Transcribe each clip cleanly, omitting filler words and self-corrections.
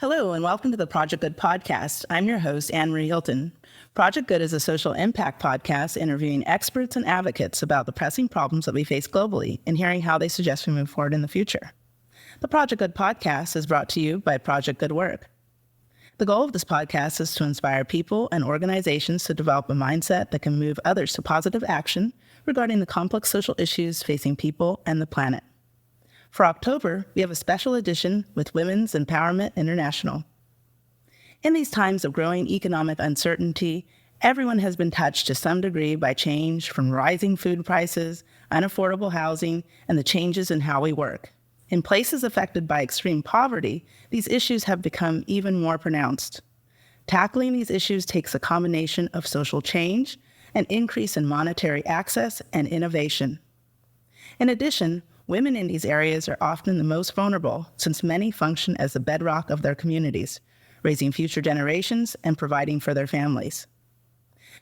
Hello, and welcome to the Project Good podcast. I'm your host, Anne-Marie Hilton. Project Good is a social impact podcast interviewing experts and advocates about the pressing problems that we face globally and hearing how they suggest we move forward in the future. The Project Good podcast is brought to you by Project Good Work. The goal of this podcast is to inspire people and organizations to develop a mindset that can move others to positive action regarding the complex social issues facing people and the planet. For October, we have a special edition with Women's Empowerment International. In these times of growing economic uncertainty, everyone has been touched to some degree by change from rising food prices, unaffordable housing, and the changes in how we work. In places affected by extreme poverty, these issues have become even more pronounced. Tackling these issues takes a combination of social change, an increase in monetary access, and innovation. In addition, women in these areas are often the most vulnerable since many function as the bedrock of their communities, raising future generations and providing for their families.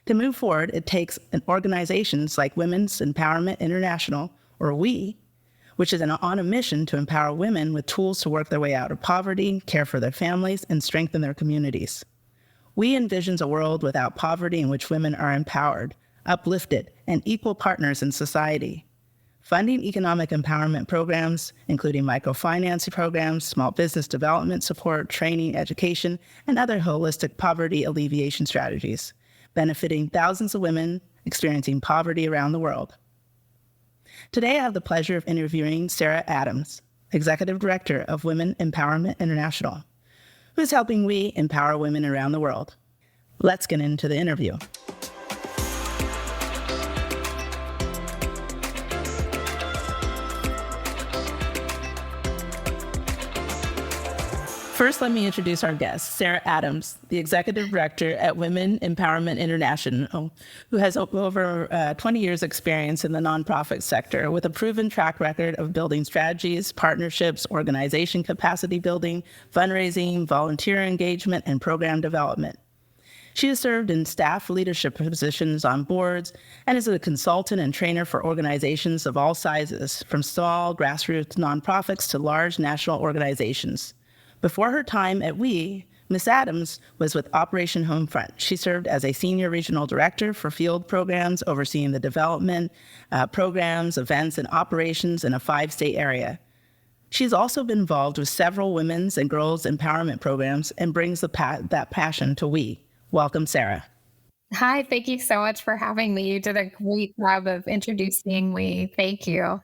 To move forward, it takes organizations like Women's Empowerment International, or WE, which is on a mission to empower women with tools to work their way out of poverty, care for their families, and strengthen their communities. WE envisions a world without poverty in which women are empowered, uplifted, and equal partners in society. Funding economic empowerment programs, including microfinance programs, small business development support, training, education, and other holistic poverty alleviation strategies, benefiting thousands of women experiencing poverty around the world. Today, I have the pleasure of interviewing Sarah Adams, Executive Director of Women Empowerment International, who is helping we empower women around the world. Let's get into the interview. First, let me introduce our guest, Sarah Adams, the Executive Director at Women Empowerment International, who has over 20 years' experience in the nonprofit sector with a proven track record of building strategies, partnerships, organization capacity building, fundraising, volunteer engagement, and program development. She has served in staff leadership positions on boards and is a consultant and trainer for organizations of all sizes, from small grassroots nonprofits to large national organizations. Before her time at WE, Ms. Adams was with Operation Homefront. She served as a senior regional director for field programs, overseeing the development, programs, events, and operations in a 5-state area. She's also been involved with several women's and girls' empowerment programs and brings that passion to WE. Welcome, Sarah. Hi, thank you so much for having me. You did a great job of introducing me. Thank you.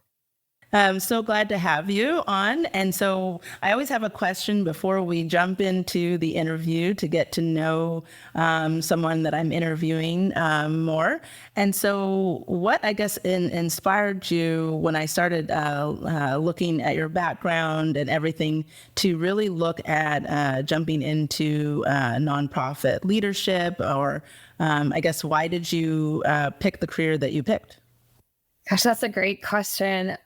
I'm so glad to have you on. And so I always have a question before we jump into the interview to get to know someone that I'm interviewing more. And so what, I guess, inspired you when I started looking at your background and everything to really look at jumping into nonprofit leadership, or I guess, why did you pick the career that you picked? Gosh, that's a great question.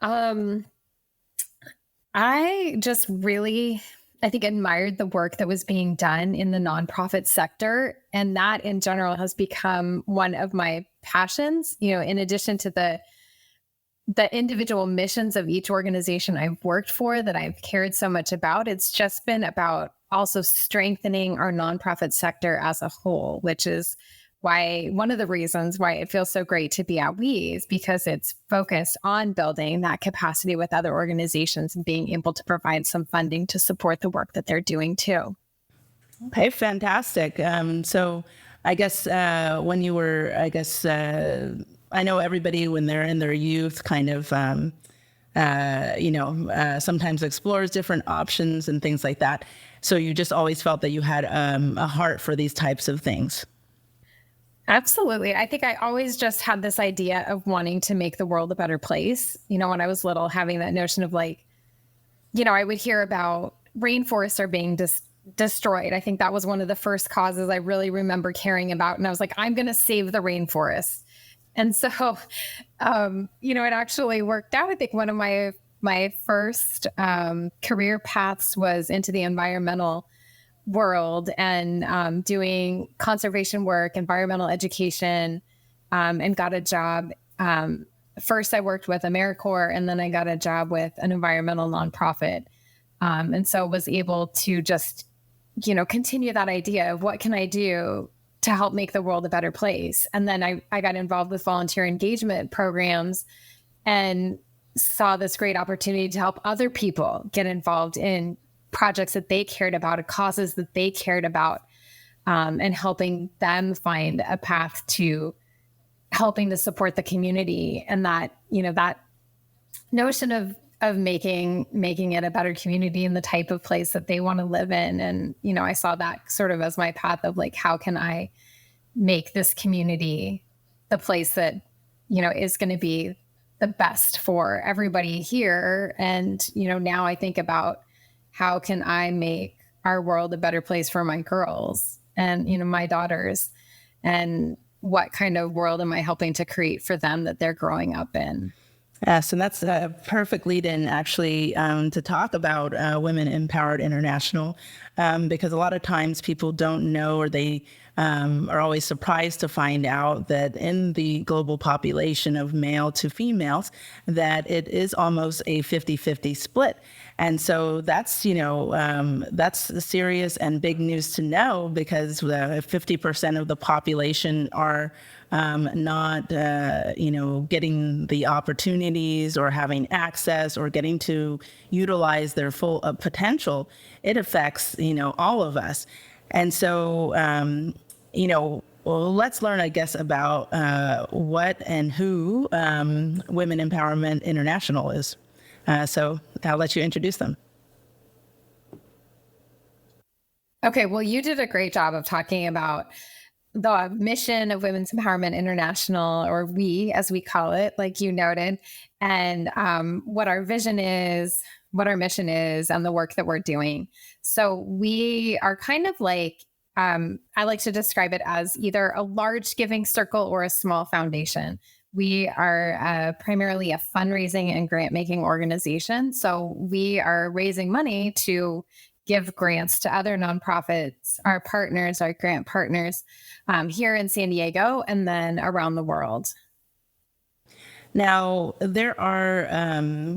I just really, I think, admired the work that was being done in the nonprofit sector. And that in general has become one of my passions, in addition to the individual missions of each organization I've worked for that I've cared so much about. It's just been about also strengthening our nonprofit sector as a whole, which is one of the reasons why it feels so great to be at WE is because it's focused on building that capacity with other organizations and being able to provide some funding to support the work that they're doing too. Okay, fantastic. So I guess when you were, I know everybody when they're in their youth kind of, sometimes explores different options and things like that. So you just always felt that you had a heart for these types of things. Absolutely. I think I always just had this idea of wanting to make the world a better place. When I was little, having that notion of I would hear about rainforests are being destroyed. I think that was one of the first causes I really remember caring about. And I was like, I'm going to save the rainforest. And so, it actually worked out. I think one of my first career paths was into the environmental world and doing conservation work, environmental education, and got a job. First, I worked with AmeriCorps, and then I got a job with an environmental nonprofit. And so was able to just continue that idea of what can I do to help make the world a better place. And then I got involved with volunteer engagement programs and saw this great opportunity to help other people get involved in projects that they cared about, causes that they cared about, and helping them find a path to helping to support the community. And that, that notion of making it a better community and the type of place that they want to live in. And, I saw that sort of as my path of like, how can I make this community the place that, is going to be the best for everybody here. And, now I think about how can I make our world a better place for my girls and, my daughters, and what kind of world am I helping to create for them that they're growing up in? Yes, and that's a perfect lead-in, actually, to talk about Women Empowered International, because a lot of times people don't know, or they are always surprised to find out that in the global population of male to females, that it is almost a 50-50 split. And so that's, that's serious and big news to know, because 50% of the population are not, getting the opportunities or having access or getting to utilize their full potential. It affects, all of us. And so, well, let's learn, I guess, about what and who Women Empowerment International is. So I'll let you introduce them. Okay, well, you did a great job of talking about the mission of Women's Empowerment International, or we, as we call it, like you noted, and what our vision is, what our mission is, and the work that we're doing. So we are kind of like, I like to describe it as either a large giving circle or a small foundation. We are primarily a fundraising and grant making organization. So we are raising money to give grants to other nonprofits, our partners, our grant partners here in San Diego and then around the world. Now, there are,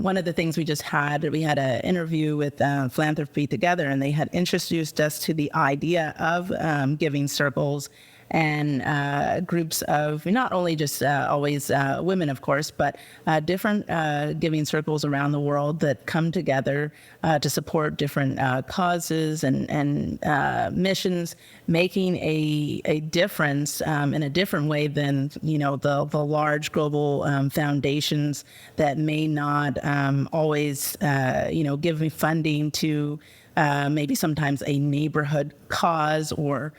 one of the things we had an interview with Philanthropy together, and they had introduced us to the idea of giving circles and groups of not only just always women, of course, but different giving circles around the world that come together to support different causes and missions, making a difference in a different way than the large global foundations that may not always give funding to maybe sometimes a neighborhood cause, or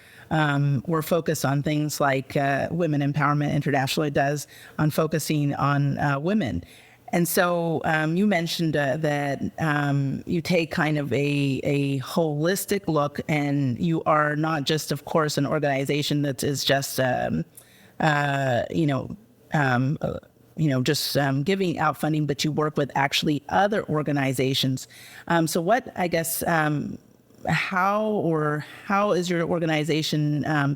focus on things like Women Empowerment International does on focusing on women. And so you mentioned that you take kind of a holistic look, and you are not just, of course, an organization that is just, just giving out funding, but you work with actually other organizations. So what, I guess, how is your organization,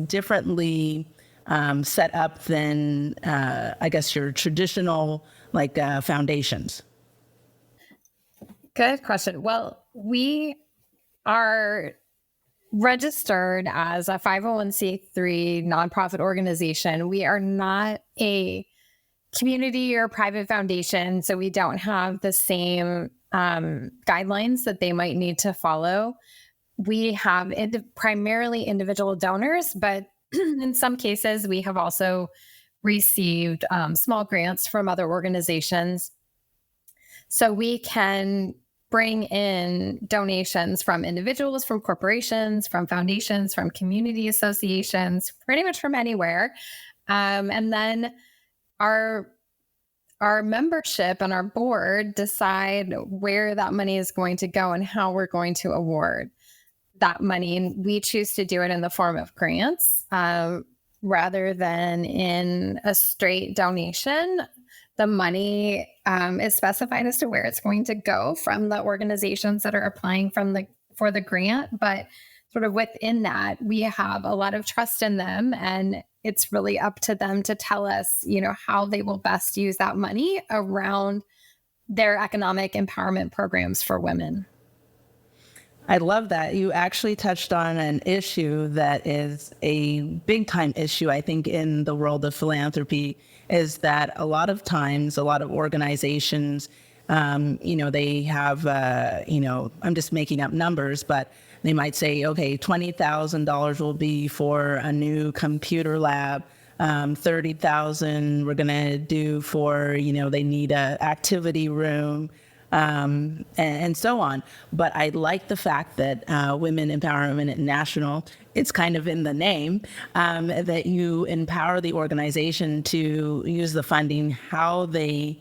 differently set up than, your traditional foundations? Good question. Well, we are registered as a 501c3 nonprofit organization. We are not a community or private foundation, so we don't have the same guidelines that they might need to follow. We have primarily individual donors, but in some cases, we have also received small grants from other organizations. So we can bring in donations from individuals, from corporations, from foundations, from community associations, pretty much from anywhere. And then our membership and our board decide where that money is going to go and how we're going to award that money. And we choose to do it in the form of grants rather than in a straight donation. The money is specified as to where it's going to go from the organizations that are applying for the grant. But sort of within that, we have a lot of trust in them, and it's really up to them to tell us, how they will best use that money around their economic empowerment programs for women. I love that. You actually touched on an issue that is a big time issue, I think, in the world of philanthropy, is that a lot of times, a lot of organizations, they have, I'm just making up numbers, but they might say, okay, $20,000 will be for a new computer lab. 30,000 we're going to do for, they need a activity room, and so on. But I like the fact that Women Empowerment International, it's kind of in the name, that you empower the organization to use the funding how they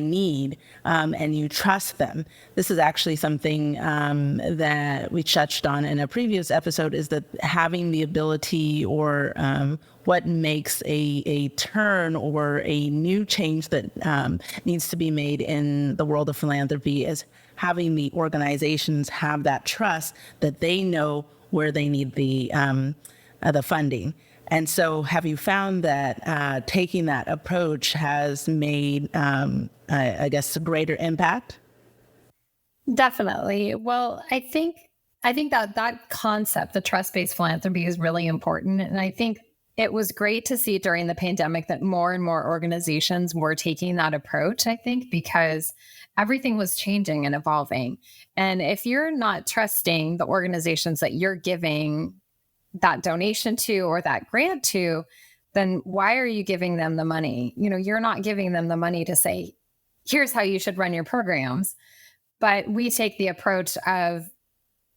need, and you trust them. This is actually something that we touched on in a previous episode, is that having the ability, or what makes a turn or a new change that needs to be made in the world of philanthropy, is having the organizations have that trust that they know where they need the funding. And so have you found that taking that approach has made, I guess, a greater impact? Definitely. Well, I think that concept, the trust-based philanthropy, is really important. And I think it was great to see during the pandemic that more and more organizations were taking that approach, I think, because everything was changing and evolving. And if you're not trusting the organizations that you're giving that donation to or that grant to, then why are you giving them the money? You're not giving them the money to say, here's how you should run your programs. But we take the approach of,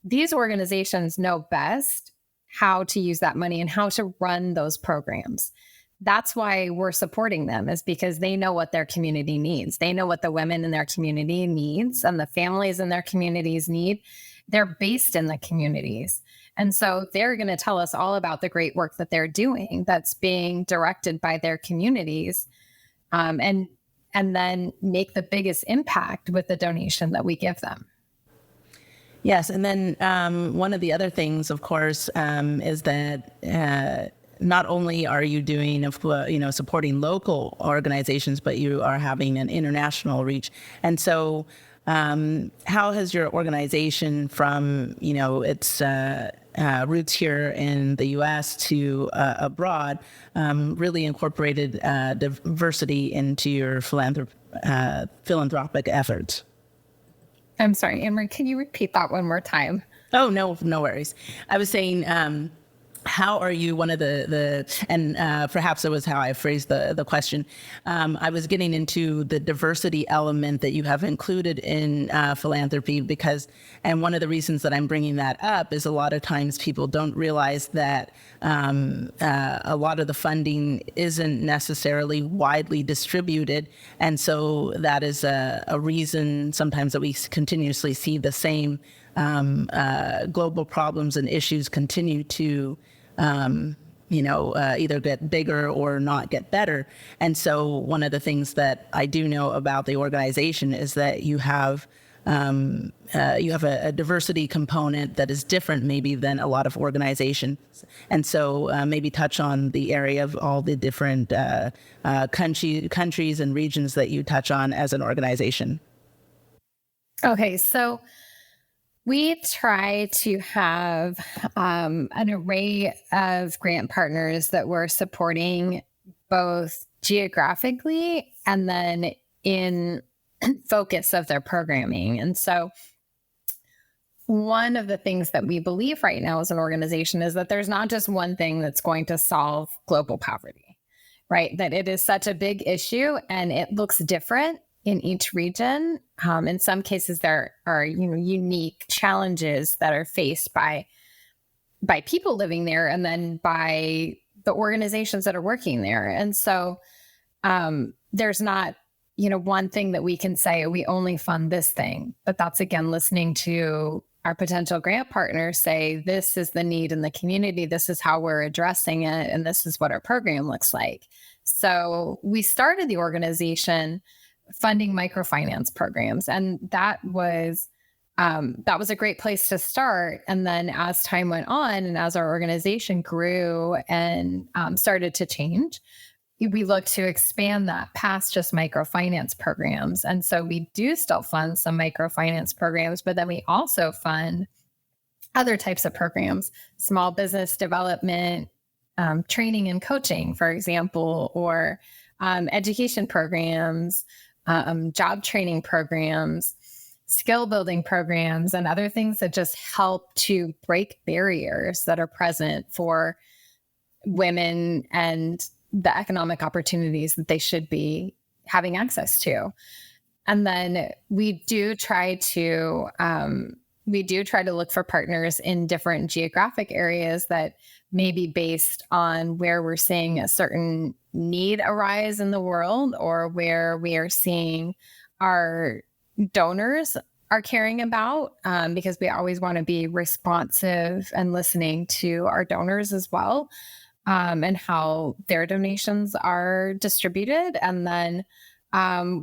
these organizations know best how to use that money and how to run those programs. That's why we're supporting them, is because they know what their community needs. They know what the women in their community needs and the families in their communities need. They're based in the communities. And so they're going to tell us all about the great work that they're doing that's being directed by their communities, and then make the biggest impact with the donation that we give them. Yes. And then one of the other things, of course, is that not only are you doing, supporting local organizations, but you are having an international reach. And so how has your organization, from, its roots here in the U.S. to abroad, really incorporated diversity into your philanthropic efforts? I'm sorry, Anne-Marie, can you repeat that one more time? Oh, no worries. I was saying, how are you one of and perhaps it was how I phrased the question. I was getting into the diversity element that you have included in philanthropy, and one of the reasons that I'm bringing that up is a lot of times people don't realize that a lot of the funding isn't necessarily widely distributed. And so that is a reason sometimes that we continuously see the same global problems and issues continue to either get bigger or not get better. And so one of the things that I do know about the organization is that you have a diversity component that is different maybe than a lot of organizations. And so maybe touch on the area of all the different countries and regions that you touch on as an organization. Okay, so we try to have an array of grant partners that we're supporting, both geographically and then in focus of their programming. And so one of the things that we believe right now as an organization is that there's not just one thing that's going to solve global poverty, right? That it is such a big issue and it looks different in each region. In some cases, there are unique challenges that are faced by people living there, and then by the organizations that are working there. And so there's not one thing that we can say we only fund this thing. But that's, again, listening to our potential grant partners say, this is the need in the community, this is how we're addressing it, and this is what our program looks like. So we started the organization funding microfinance programs. And that was a great place to start. And then as time went on and as our organization grew and started to change, we look to expand that past just microfinance programs. And so we do still fund some microfinance programs, but then we also fund other types of programs, small business development, training and coaching, for example, or education programs, job training programs, skill building programs, and other things that just help to break barriers that are present for women and the economic opportunities that they should be having access to. And then we do try to look for partners in different geographic areas that may be based on where we're seeing a certain need arise in the world, or where we are seeing our donors are caring about, because we always want to be responsive and listening to our donors as well, and how their donations are distributed. And then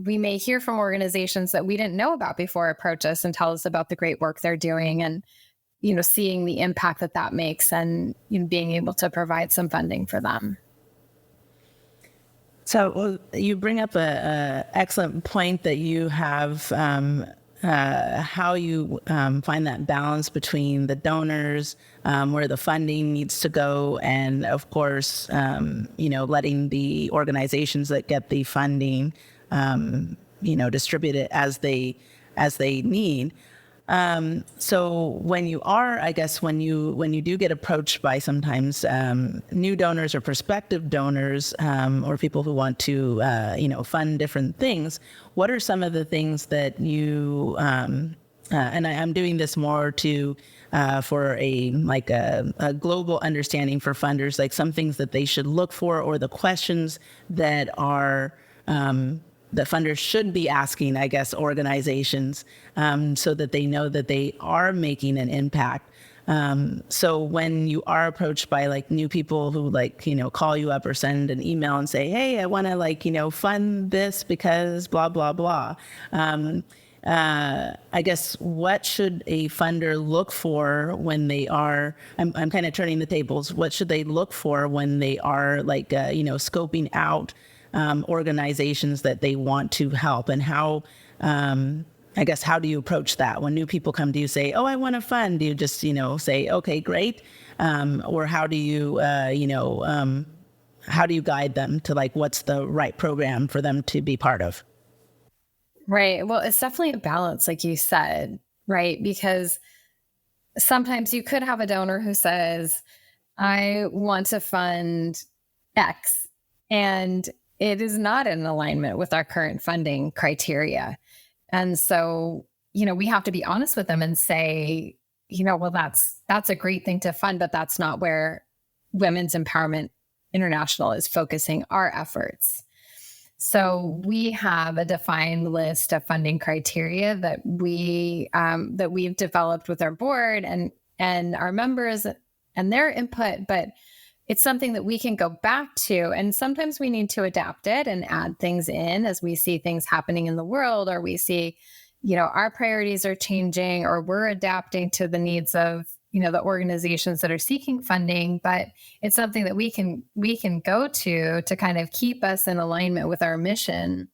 we may hear from organizations that we didn't know about before approach us and tell us about the great work they're doing, and seeing the impact that makes, and being able to provide some funding for them. So you bring up a excellent point that you have, how you find that balance between the donors, where the funding needs to go, and of course, letting the organizations that get the funding, distribute it as they need. So when you are, I guess, when you do get approached by sometimes new donors or prospective donors, or people who want to, fund different things, what are some of the things that you, and I'm doing this more to, for a global understanding for funders, like some things that they should look for, or the questions that are, that funders should be asking, I guess, organizations, so that they know that they are making an impact. So when you are approached by new people who call you up or send an email and say, hey, I want to fund this because blah, blah, blah. I guess, what should a funder look for when they are, I'm kind of turning the tables. What should they look for when they are scoping out organizations that they want to help, and how, I guess, how do you approach that when new people come to you, say, oh, I want to fund? Do you just, say, okay, great? Or how do you, how do you guide them to what's the right program for them to be part of? Right. Well, it's definitely a balance, like you said, right? Because sometimes you could have a donor who says, I want to fund X, and it is not in alignment with our current funding criteria. And so, we have to be honest with them and say, well, that's a great thing to fund, but that's not where Women's Empowerment International is focusing our efforts. So we have a defined list of funding criteria that we've developed with our board and our members and their input, but it's something that we can go back to. And sometimes we need to adapt it and add things in as we see things happening in the world, or we see, our priorities are changing, or we're adapting to the needs of, the organizations that are seeking funding. But it's something that we can go to kind of keep us in alignment with our mission.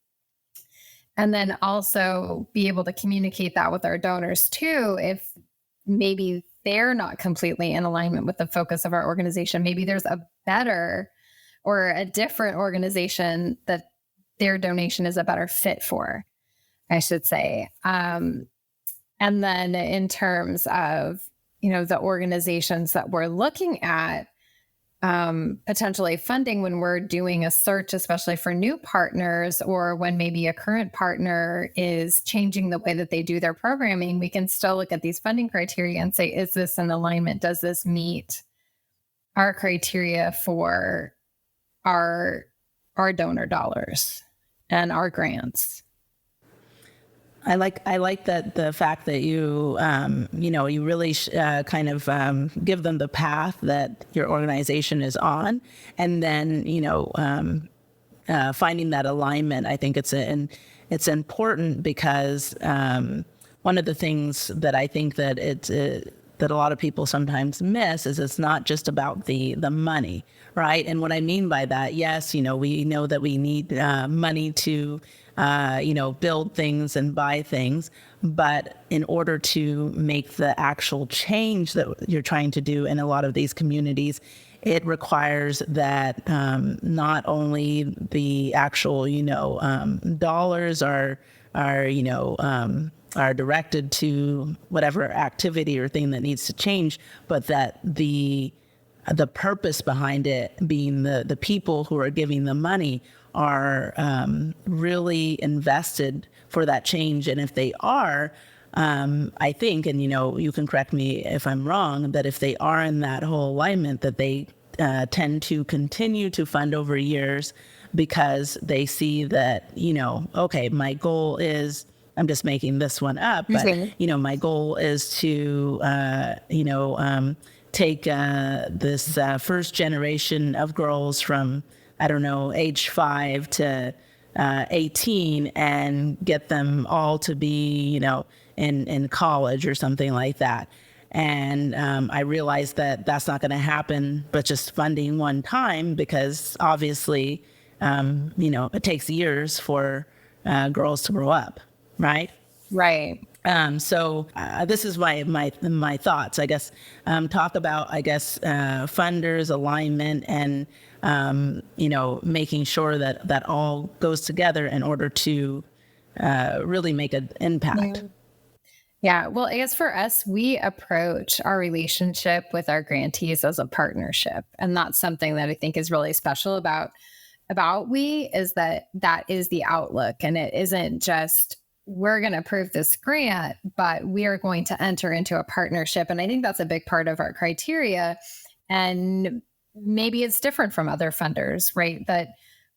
And then also be able to communicate that with our donors too, if maybe they're not completely in alignment with the focus of our organization. Maybe there's a better or a different organization that their donation is a better fit for, I should say. And then in terms of, the organizations that we're looking at potentially funding, when we're doing a search, especially for new partners, or when maybe a current partner is changing the way that they do their programming, we can still look at these funding criteria and say, is this in alignment? Does this meet our criteria for our donor dollars and our grants? I like that, the fact that you you really kind of give them the path that your organization is on, and then finding that alignment. I think it's important because one of the things that I think that that a lot of people sometimes miss is it's not just about the money, right? And what I mean by that, yes, we know that we need money to build things and buy things, but in order to make the actual change that you're trying to do in a lot of these communities, it requires that not only the actual, dollars are directed to whatever activity or thing that needs to change, but that the purpose behind it being the people who are giving the money are really invested for that change. And if they are, I think, and you can correct me if I'm wrong, that if they are in that whole alignment, that they tend to continue to fund over years because they see that, okay, my goal is, I'm just making this one up, but, my goal is to, take this first generation of girls from, I don't know, age 5 to 18 and get them all to be, in college or something like that. And I realized that that's not going to happen, but just funding one time, because obviously, it takes years for girls to grow up, right? Right. So this is my thoughts, I guess. Talk about, funders, alignment, and making sure that all goes together in order to really make an impact. Yeah. Well, I guess for us, we approach our relationship with our grantees as a partnership. And that's something that I think is really special about we, is that is the outlook. And it isn't just, we're going to approve this grant, but we are going to enter into a partnership. And I think that's a big part of our criteria. And maybe it's different from other funders, right? That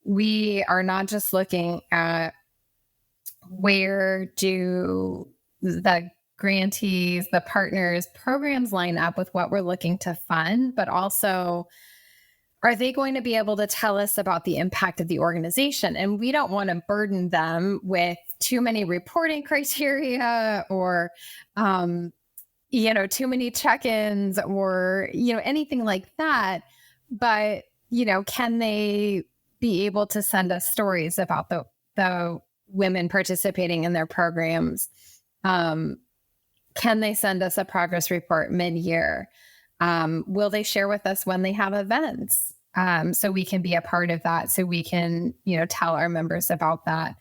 we are not just looking at where do the grantees, the partners, programs line up with what we're looking to fund, but also, are they going to be able to tell us about the impact of the organization? And we don't want to burden them with too many reporting criteria or, too many check-ins or, anything like that. But, can they be able to send us stories about the women participating in their programs? Can they send us a progress report mid-year? Will they share with us when they have events? So we can be a part of that. So we can, tell our members about that.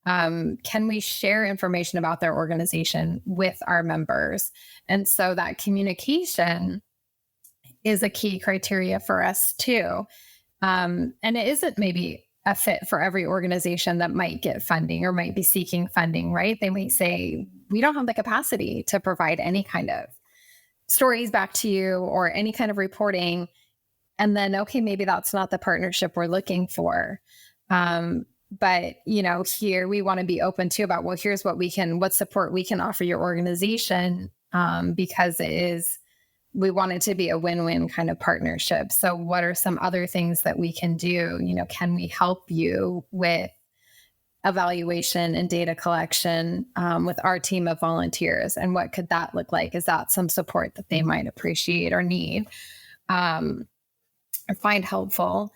Can we share information about their organization with our members? And so that communication is a key criteria for us too. And it isn't maybe a fit for every organization that might get funding or might be seeking funding, right? They might say, we don't have the capacity to provide any kind of stories back to you or any kind of reporting. And then, okay, maybe that's not the partnership we're looking for. But, here we want to be open to about, well, here's what support we can offer your organization, because we want it to be a win-win kind of partnership. So what are some other things that we can do? Can we help you with evaluation and data collection with our team of volunteers? And what could that look like? Is that some support that they might appreciate or need or find helpful?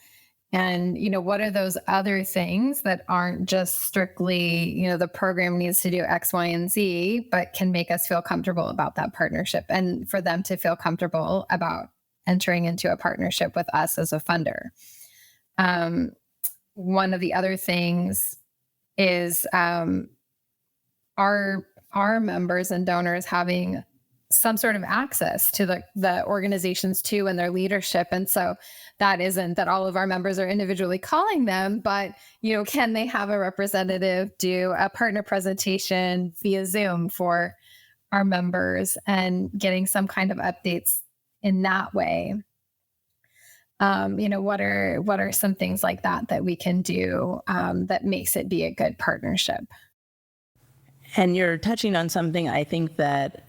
And, what are those other things that aren't just strictly, the program needs to do X, Y, and Z, but can make us feel comfortable about that partnership and for them to feel comfortable about entering into a partnership with us as a funder. One of the other things is our members and donors having some sort of access to the organizations too and their leadership. And so that isn't that all of our members are individually calling them, but, can they have a representative do a partner presentation via Zoom for our members and getting some kind of updates in that way? What are some things like that we can do that makes it be a good partnership? And you're touching on something I think that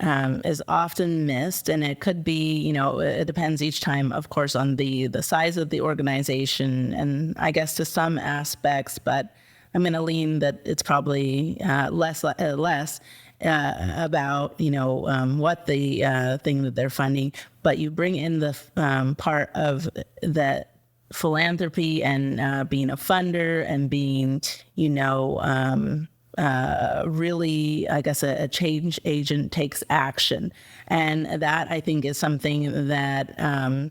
is often missed, and it could be, it depends each time, of course, on the size of the organization, and I guess to some aspects, but I'm going to lean that it's probably less, about, what the thing that they're funding, but you bring in the part of that philanthropy and being a funder and being, really, I guess, a change agent takes action. And that, I think, is something that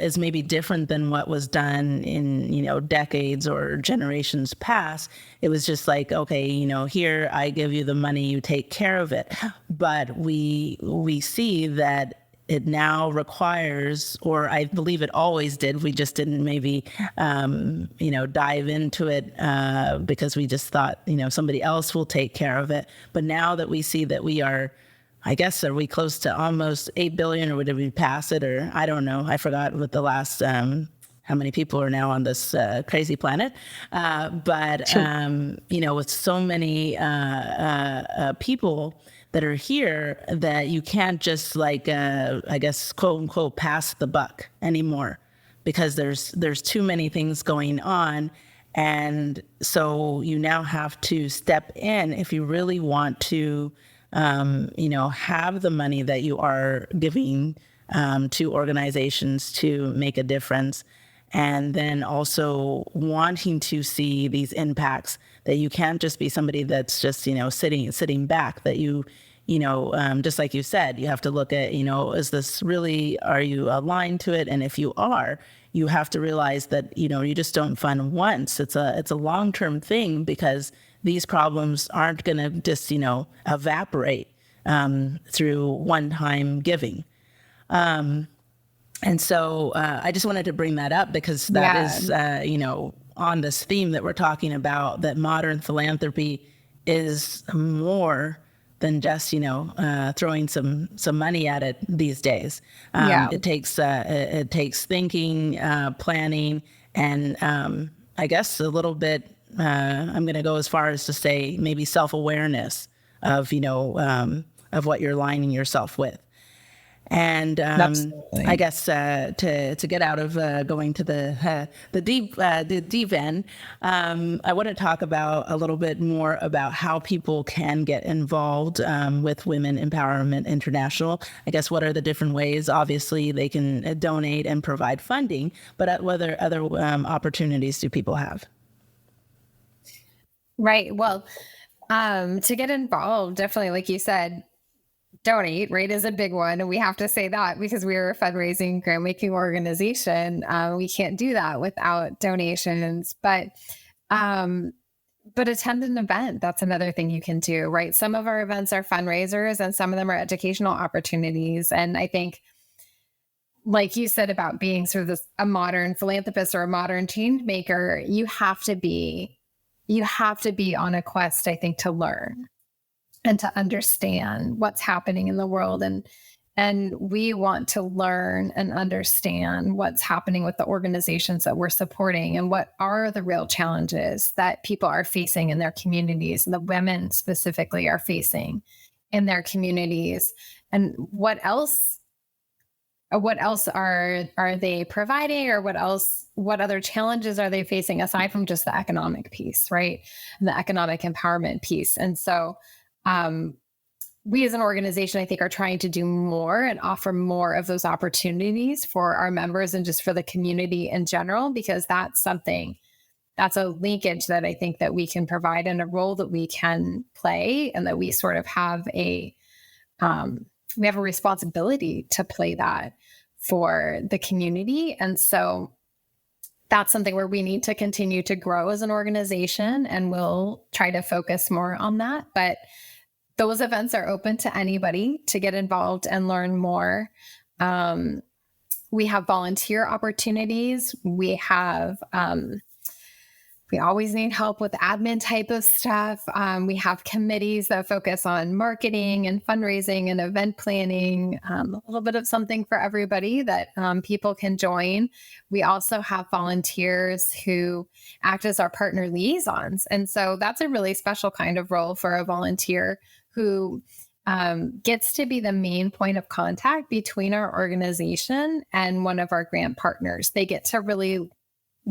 is maybe different than what was done in, decades or generations past. It was just like, okay, here, I give you the money, you take care of it. But we see that it now requires, or I believe it always did, we just didn't maybe, dive into it because we just thought, somebody else will take care of it. But now that we see that we are, I guess, are we close to almost 8 billion, or did we pass it? Or I don't know. I forgot what the last, how many people are now on this crazy planet. But with so many people that are here, that you can't just I guess, quote unquote, pass the buck anymore, because there's too many things going on. And so you now have to step in if you really want to, have the money that you are giving to organizations to make a difference. And then also wanting to see these impacts, that you can't just be somebody that's just, sitting back, that you, just like you said, you have to look at, is this really, are you aligned to it? And if you are, you have to realize that, you just don't fund once. It's a long-term thing, because these problems aren't going to just, evaporate through one-time giving. And so I just wanted to bring that up, because that is, on this theme that we're talking about, that modern philanthropy is more than just, throwing some money at it these days. It takes thinking, planning, and I guess a little bit, I'm going to go as far as to say maybe self-awareness of, of what you're lining yourself with. And I guess to get out of going to the deep end, I want to talk about a little bit more about how people can get involved with Women Empowerment International. I guess, what are the different ways? Obviously, they can donate and provide funding, but what other opportunities do people have? Right. Well, to get involved, definitely, like you said, donate, right, is a big one. And we have to say that, because we're a fundraising grant making organization. We can't do that without donations, but attend an event. That's another thing you can do, right? Some of our events are fundraisers and some of them are educational opportunities. And I think, like you said about being sort of a modern philanthropist or a modern change maker, you have to be on a quest, I think, to learn and to understand what's happening in the world. And we want to learn and understand what's happening with the organizations that we're supporting, and what are the real challenges that people are facing in their communities, and the women specifically are facing in their communities, and what else are they providing, or what other challenges are they facing aside from just the economic piece, right? And the economic empowerment piece. And so we as an organization, I think, are trying to do more and offer more of those opportunities for our members and just for the community in general, because that's a linkage that I think that we can provide, and a role that we can play, and that we sort of have we have a responsibility to play that for the community. And so that's something where we need to continue to grow as an organization, and we'll try to focus more on that. But those events are open to anybody to get involved and learn more. We have volunteer opportunities. We always need help with admin type of stuff. We have committees that focus on marketing and fundraising and event planning, a little bit of something for everybody that people can join. We also have volunteers who act as our partner liaisons. And so that's a really special kind of role for a volunteer, who gets to be the main point of contact between our organization and one of our grant partners. They get to really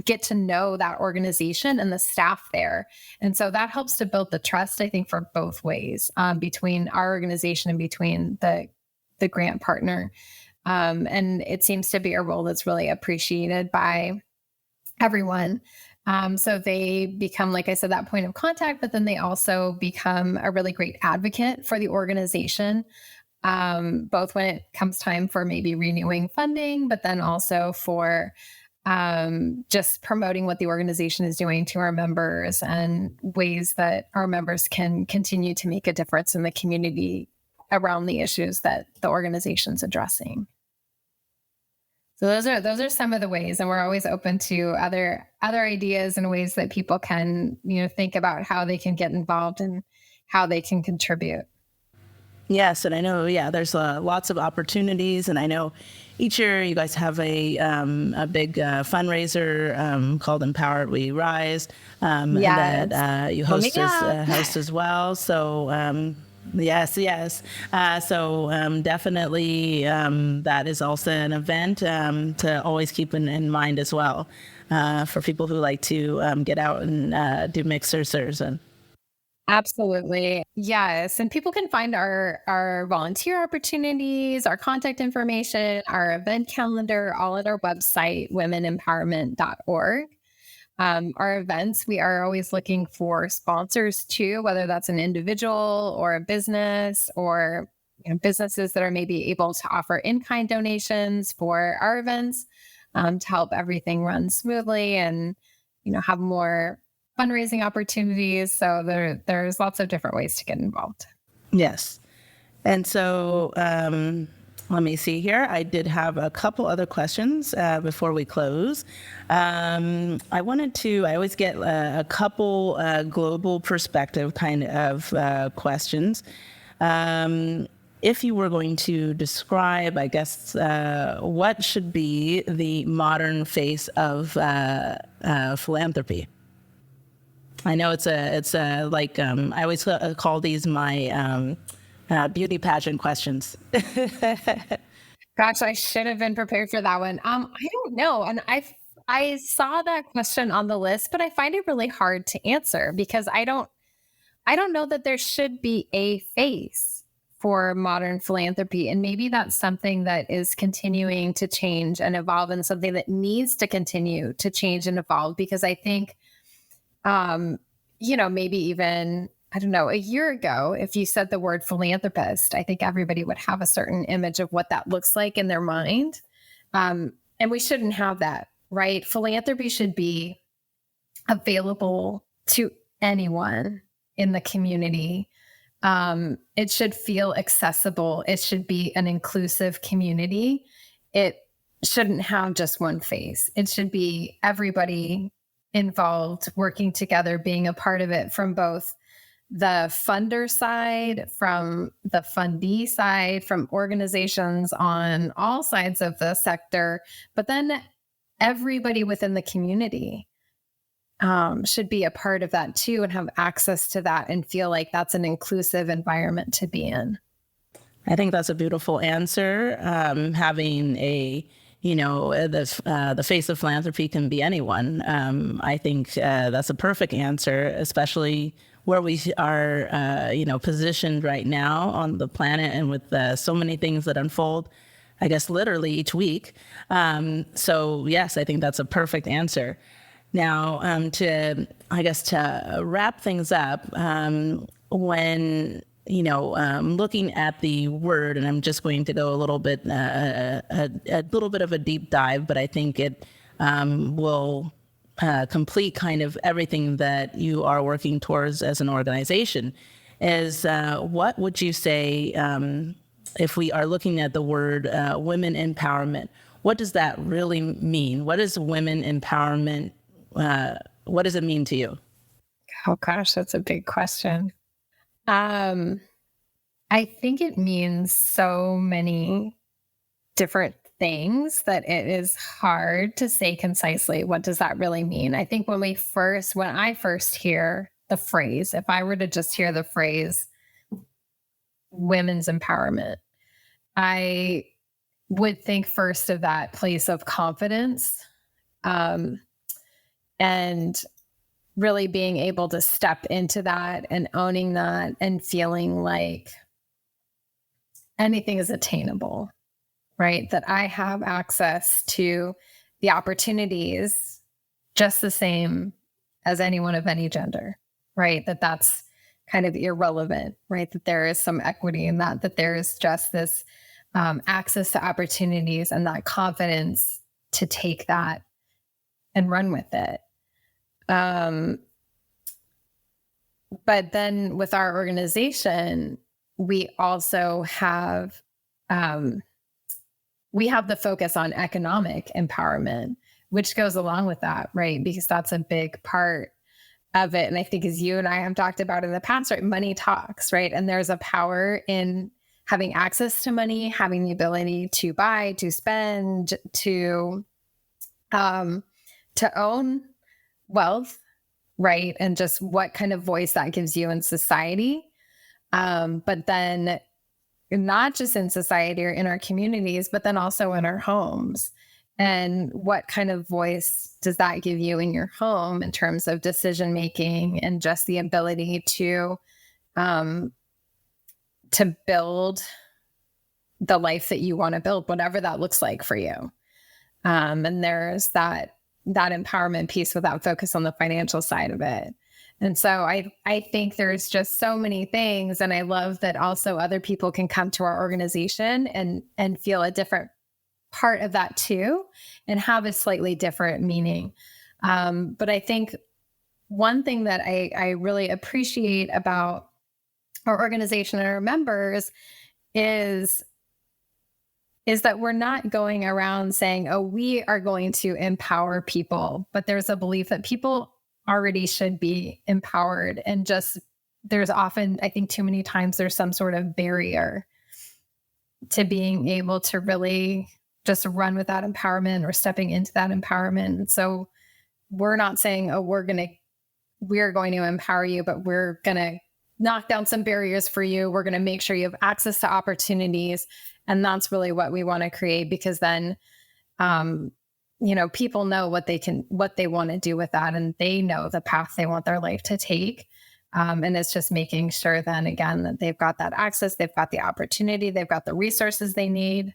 get to know that organization and the staff there. And so that helps to build the trust, I think, for both ways, between our organization and between the grant partner. And it seems to be a role that's really appreciated by everyone. So they become, like I said, that point of contact, but then they also become a really great advocate for the organization, both when it comes time for maybe renewing funding, but then also for just promoting what the organization is doing to our members and ways that our members can continue to make a difference in the community around the issues that the organization's addressing. So those are some of the ways, and we're always open to other ideas and ways that people can, think about how they can get involved and how they can contribute. Yes, and I know, there's lots of opportunities, and I know each year you guys have a big fundraiser called Empowered We Rise, Yes. that you host as well. So yes. So definitely that is also an event to always keep in mind as well for people who like to get out and do mixers and. Absolutely. Yes. And people can find our volunteer opportunities, our contact information, our event calendar, all at our website, womenempowerment.org. Our events, we are always looking for sponsors too, whether that's an individual or a business, or businesses that are maybe able to offer in-kind donations for our events, to help everything run smoothly and have more fundraising opportunities. So there's lots of different ways to get involved. Yes. And so let me see here. I did have a couple other questions before we close. I always get a couple global perspective kind of questions. If you were going to describe, I guess, what should be the modern face of philanthropy? I know it's like I always call these my beauty pageant questions. Gosh, I should have been prepared for that one. I don't know, and I saw that question on the list, but I find it really hard to answer because I don't know that there should be a face for modern philanthropy, and maybe that's something that is continuing to change and evolve, and something that needs to continue to change and evolve, because I think maybe even, I don't know, a year ago, if you said the word philanthropist, I think everybody would have a certain image of what that looks like in their mind. And we shouldn't have that, right? Philanthropy should be available to anyone in the community. It should feel accessible. It should be an inclusive community. It shouldn't have just one face. It should be everybody involved, working together, being a part of it, from both the funder side, from the fundee side, from organizations on all sides of the sector, but then everybody within the community should be a part of that too, and have access to that and feel like that's an inclusive environment to be in. I think that's a beautiful answer. Having the face of philanthropy can be anyone. I think that's a perfect answer, especially where we are, positioned right now on the planet, and with so many things that unfold, I guess, literally each week. So yes, I think that's a perfect answer. Now, to wrap things up, when looking at the word, and I'm just going to go a little bit of a deep dive, but I think it will complete kind of everything that you are working towards as an organization. Is what would you say, if we are looking at the word women empowerment? What does that really mean? What is women empowerment? What does it mean to you? Oh gosh, that's a big question. I think it means so many different things that it is hard to say concisely, what does that really mean? I think when I first hear the phrase, if I were to just hear the phrase women's empowerment, I would think first of that place of confidence, and really being able to step into that and owning that and feeling like anything is attainable, right? That I have access to the opportunities just the same as anyone of any gender, right? That's kind of irrelevant, right? That there is some equity in that there is just this access to opportunities and that confidence to take that and run with it. But then with our organization, we also have the focus on economic empowerment, which goes along with that, right? Because that's a big part of it. And I think, as you and I have talked about in the past, right, money talks, right? And there's a power in having access to money, having the ability to buy, to spend, to own wealth, right? And just what kind of voice that gives you in society. But then not just in society or in our communities, but then also in our homes. And what kind of voice does that give you in your home in terms of decision making and just the ability to build the life that you want to build, whatever that looks like for you. And there's that empowerment piece without focus on the financial side of it. And so I think there's just so many things. And I love that also other people can come to our organization and feel a different part of that too, and have a slightly different meaning. But I think one thing that I really appreciate about our organization and our members is that we're not going around saying, oh, we are going to empower people, but there's a belief that people already should be empowered. And just there's often, I think too many times, there's some sort of barrier to being able to really just run with that empowerment or stepping into that empowerment. And so we're not saying, oh, we're going to empower you, but we're going to knock down some barriers for you. We're going to make sure you have access to opportunities. And that's really what we want to create, because then, people know what they want to do with that, and they know the path they want their life to take. And it's just making sure then again, that they've got that access, they've got the opportunity, they've got the resources they need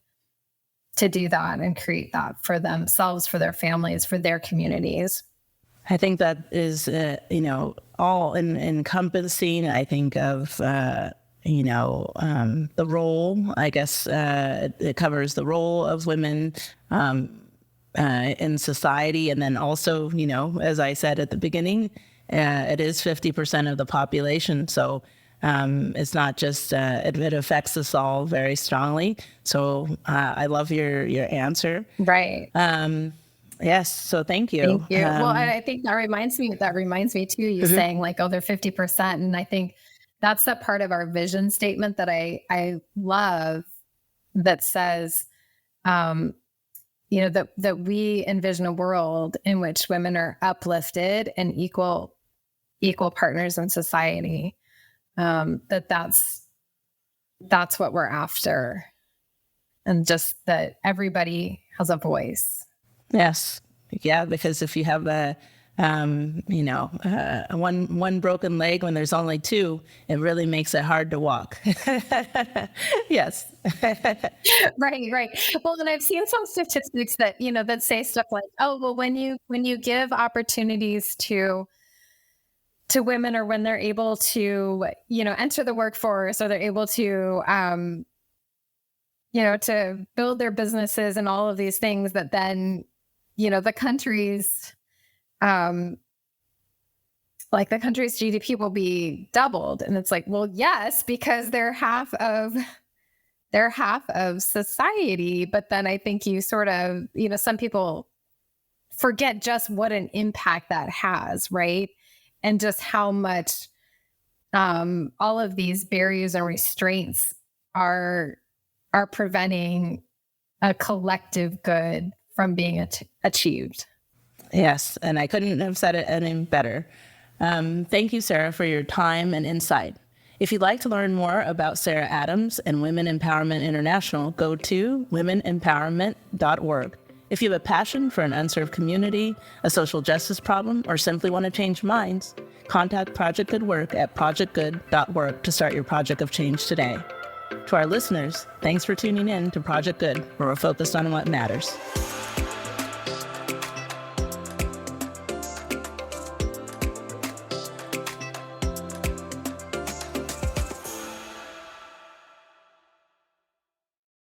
to do that and create that for themselves, for their families, for their communities. I think that is, all encompassing. I think of, the role, I guess, it covers the role of women in society. And then also, as I said at the beginning, it is 50% of the population. So it's not just, it affects us all very strongly. So I love your answer. Right. Yes. So thank you. Thank you. Well, I think that reminds me too, you saying like, oh, they're 50%. And I think that's the part of our vision statement that I love, that says, that we envision a world in which women are uplifted and equal partners in society. That's what we're after. And just that everybody has a voice. Yes. Yeah. Because if you have one broken leg when there's only two, it really makes it hard to walk. Yes. Right. Well, and I've seen some statistics that, that say stuff like, oh, well, when you give opportunities to women, or when they're able to, enter the workforce, or they're able to, to build their businesses and all of these things, that then, the country's GDP will be doubled. And it's like, well, yes, because they're half of society. But then I think you sort of, some people forget just what an impact that has, right? And just how much all of these barriers and restraints are preventing a collective good from being achieved. Yes. And I couldn't have said it any better. Thank you, Sarah, for your time and insight. If you'd like to learn more about Sarah Adams and Women Empowerment International, go to womenempowerment.org. If you have a passion for an unserved community, a social justice problem, or simply want to change minds, contact Project Good Work at projectgood.work to start your project of change today. To our listeners, thanks for tuning in to Project Good, where we're focused on what matters.